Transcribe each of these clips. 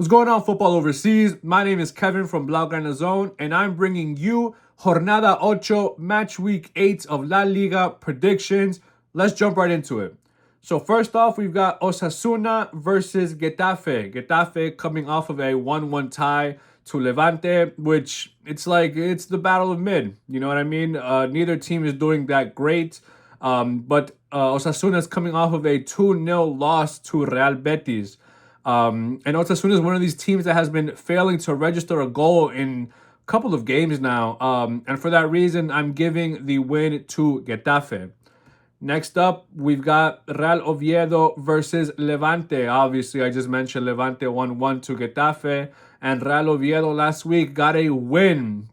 What's going on, football overseas? My name is Kevin from Blaugrana Zone, and I'm bringing you Jornada Ocho, match week 8 of La Liga predictions. Let's jump right into it. So first off, we've got Osasuna versus Getafe. Getafe coming off of a 1-1 tie to Levante, which it's the battle of mid. You know what I mean? Neither team is doing that great. But Osasuna is coming off of a 2-0 loss to Real Betis. And Osasuna is one of these teams that has been failing to register a goal in a couple of games now. And for that reason, I'm giving the win to Getafe. Next up, we've got Real Oviedo versus Levante. Obviously, I just mentioned Levante 1-1 to Getafe. And Real Oviedo last week got a win.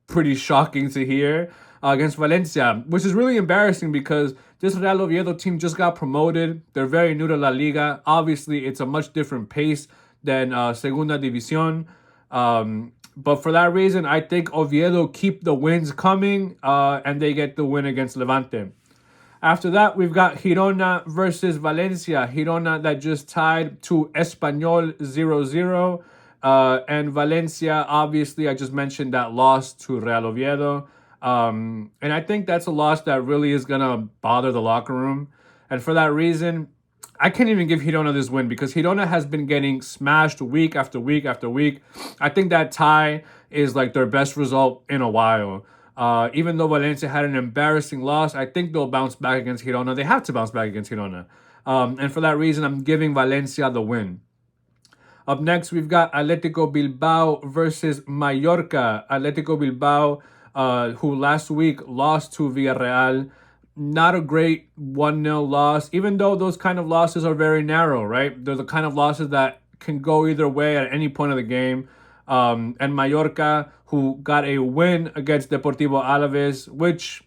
Pretty shocking to hear. Against Valencia, which is really embarrassing because this Real Oviedo team just got promoted. They're very new to La Liga. Obviously, it's a much different pace than Segunda División. But for that reason, I think Oviedo keep the wins coming and they get the win against Levante. After that, we've got Girona versus Valencia. Girona that just tied to Espanyol 0-0. And Valencia, obviously, I just mentioned that loss to Real Oviedo. And I think that's a loss that really is going to bother the locker room. And for that reason, I can't even give Girona this win because Girona has been getting smashed week after week after week. I think that tie is like their best result in a while. Even though Valencia had an embarrassing loss, I think they'll bounce back against Girona. They have to bounce back against Girona. And for that reason, I'm giving Valencia the win. Up next, we've got Atletico Bilbao versus Mallorca. Atletico Bilbao, who last week lost to Villareal. Not a great 1-0 loss, even though those kind of losses are very narrow, right? They're the kind of losses that can go either way at any point of the game. And Mallorca, who got a win against Deportivo Alaves, which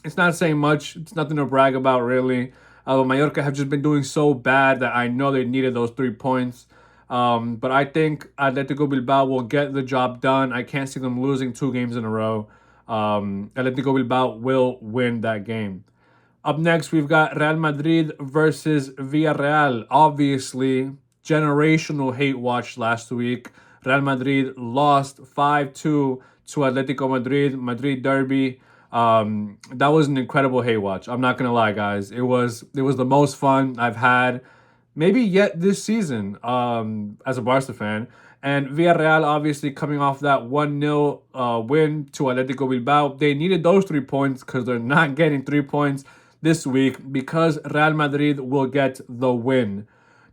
it's not saying much. It's nothing to brag about, really. Mallorca have just been doing so bad that I know they needed those 3 points. But I think Atletico Bilbao will get the job done. I can't see them losing 2 games in a row. Atletico Bilbao will win that game. Up next, we've got Real Madrid versus Villareal. Obviously, generational hate watch last week. Real Madrid lost 5-2 to Atletico Madrid, Madrid derby. That was an incredible hate watch. I'm not going to lie, guys. It was the most fun I've had maybe yet this season as a Barca fan. And Villarreal, obviously, coming off that 1-0 win to Atletico Bilbao. They needed those 3 points because they're not getting 3 points this week because Real Madrid will get the win.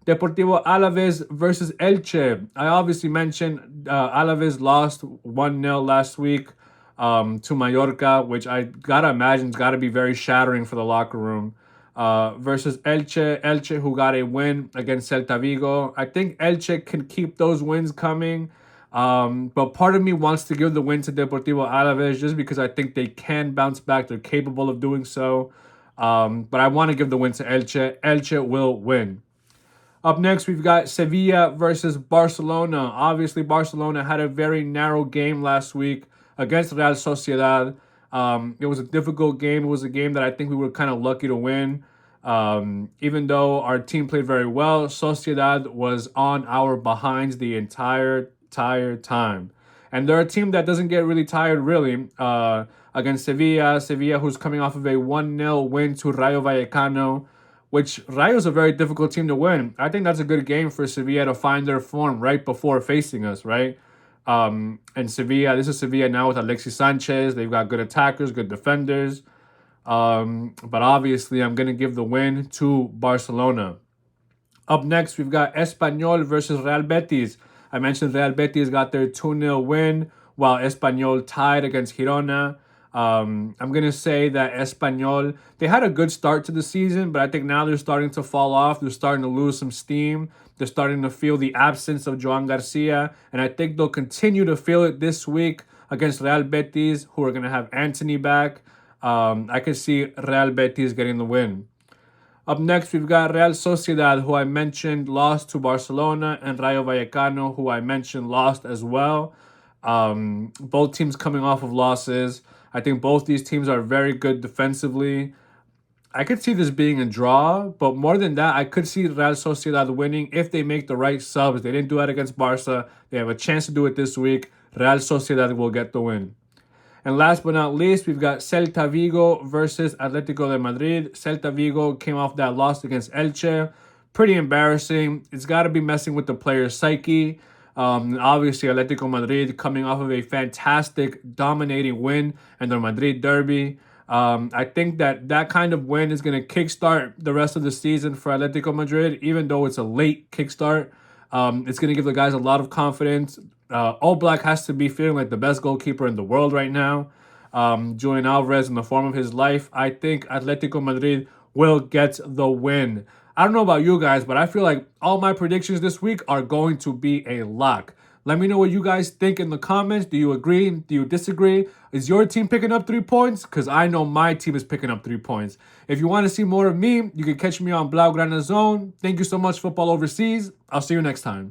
Deportivo Alaves versus Elche. I obviously mentioned Alaves lost 1-0 last week to Mallorca, which I gotta imagine is gotta be very shattering for the locker room. Versus Elche, who got a win against Celta Vigo. I think Elche can keep those wins coming. But part of me wants to give the win to Deportivo Alaves just because I think they can bounce back. They're capable of doing so. But I want to give the win to Elche. Elche will win. Up next, we've got Sevilla versus Barcelona. Obviously, Barcelona had a very narrow game last week against Real Sociedad. It was a difficult game. It was a game that I think we were kind of lucky to win. Even though our team played very well, Sociedad was on our behinds the entire time. And they're a team that doesn't get really tired, really, against Sevilla. Sevilla, who's coming off of a 1-0 win to Rayo Vallecano, which Rayo is a very difficult team to win. I think that's a good game for Sevilla to find their form right before facing us, right? And Sevilla, this is Sevilla now with Alexis Sanchez. They've got good attackers, good defenders. But obviously, I'm going to give the win to Barcelona. Up next, we've got Espanyol versus Real Betis. I mentioned Real Betis got their 2-0 win, while Espanyol tied against Girona. I'm going to say that Espanyol, they had a good start to the season, but I think now they're starting to fall off. They're starting to lose some steam. They're starting to feel the absence of Joan Garcia, and I think they'll continue to feel it this week against Real Betis, who are going to have Anthony back. I can see Real Betis getting the win. Up next, we've got Real Sociedad, who I mentioned lost to Barcelona, and Rayo Vallecano, who I mentioned lost as well. Both teams coming off of losses. I think both these teams are very good defensively. I could see this being a draw, but more than that, I could see Real Sociedad winning if they make the right subs. They didn't do that against Barca. They have a chance to do it this week. Real Sociedad will get the win. And last but not least, we've got Celta Vigo versus Atletico de Madrid. Celta Vigo came off that loss against Elche. Pretty embarrassing. It's got to be messing with the player's psyche. Obviously, Atletico Madrid coming off of a fantastic, dominating win in the Madrid derby. I think that kind of win is going to kickstart the rest of the season for Atletico Madrid, even though it's a late kickstart. It's going to give the guys a lot of confidence. All Black has to be feeling like the best goalkeeper in the world right now. Julian Alvarez in the form of his life. I think Atletico Madrid will get the win. I don't know about you guys, but I feel like all my predictions this week are going to be a lock. Let me know what you guys think in the comments. Do you agree? Do you disagree? Is your team picking up 3 points? Because I know my team is picking up 3 points. If you want to see more of me, you can catch me on Blaugrana Zone. Thank you so much, Football Overseas. I'll see you next time.